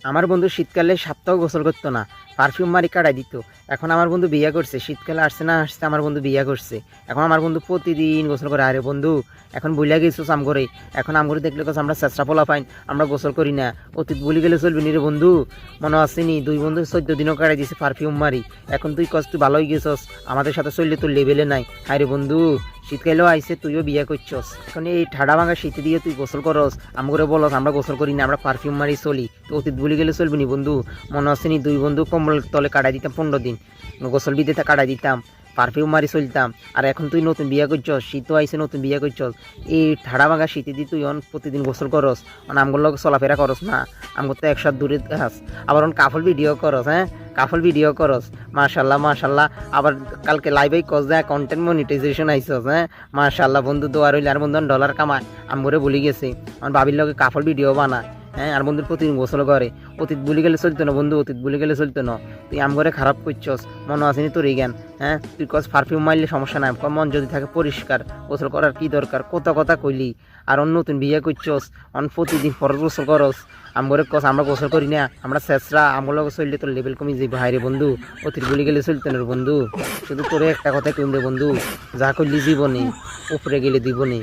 আমার বন্ধু শীতকালে সপ্তাহ গোসল করতো না, পারফিউম মারি কাটাই দিত। এখন আমার বন্ধু বিয়ে করছে, শীতকালে আসছে না আসছে আমার বন্ধু বিয়ে করছে। এখন আমার বন্ধু প্রতিদিন গোসল করে। আরে বন্ধু এখন বুঝলা গেছিস আম করে, এখন আম করে দেখলে আমরা চেষ্টা পোলা পাইন, আমরা গোসল করি না। অতীত ভুলে গেলে চলবি নি রে বন্ধু। মনে আসেনি দুই বন্ধু 14 দিনও কাটাই দিছে পারফিউম মারি। এখন তুই কষ্ট তুই ভালোই গেছস, আমাদের সাথে চললে তোর লেভেলে নাই। হায় রে বন্ধু, শীতকালেও আইসে তুইও বিয়ে করছস, এখন এই ঠাডা ভাঙা শীতে দিয়ে তুই গোসল করস, আম করে বলস আমরা গোসল করি না, আমরা পারফিউম মারি চলি। তো অতীত ভুলে গেলে চলবি নি বন্ধু। মনে আছে নি দুই বন্ধু কম্বল তলে কাটাই দিতাম 15 দিন, গোসল বিদেতে কাটাই দিতাম, পারফিউম মারি চলতাম। আর এখন তুই নতুন বিয়ে করছস, শীতও আইসে নতুন বিয়ে করছস, এই ঠাডা ভাঙা শীতে দিয়ে তুই প্রতিদিন গোসল করস, আমগুলোর লগে চলাফেরা করস না, আমগুলো তো একসাথ দূরে হাস। আবার কাফল ভিডিও করস, হ্যাঁ কাফল ভিডিও করস। মাশাল্লাহ মাশাল্লাহ। আবার কালকে লাইভে কস দেয় কন্টেন্ট মনিটাইজেশন আইসস, হ্যাঁ মাশাল্লাহ বন্ধু। দোয়ার হইলে আর বন্ধু ডলার কামায়, আমগরে বলি গেছে আমার বাবির লগে কাফল ভিডিও বানায়, হ্যাঁ আর বন্ধুর প্রতিদিন গোসল করে। অতীত ভুলে গেলে চলতো না বন্ধু, অতীত ভুলে গেলে চলতো না। তুই আম করে খারাপ করছস, মনে আসেনি তোর এই জ্ঞান। হ্যাঁ তুই কস পারফিউম মারলে সমস্যা নাই, মন যদি থাকে পরিষ্কার, গোসল করার কি দরকার, কত কথা কইলি। আর অন্য নতুন বিয়ে করছস, প্রতিদিন পর গোসল করস। আম করে কস আমরা গোসল করি না, আমরা শেষরা আমগুলো চললে তোর লেভেল কমে যাবে। হায় রে বন্ধু, অতীত ভুলে গেলে চলতো না রে বন্ধু। শুধু তোরে একটা কথা কইম রে বন্ধু, যা করলি জীবনে উপরে গেলে দিবনে।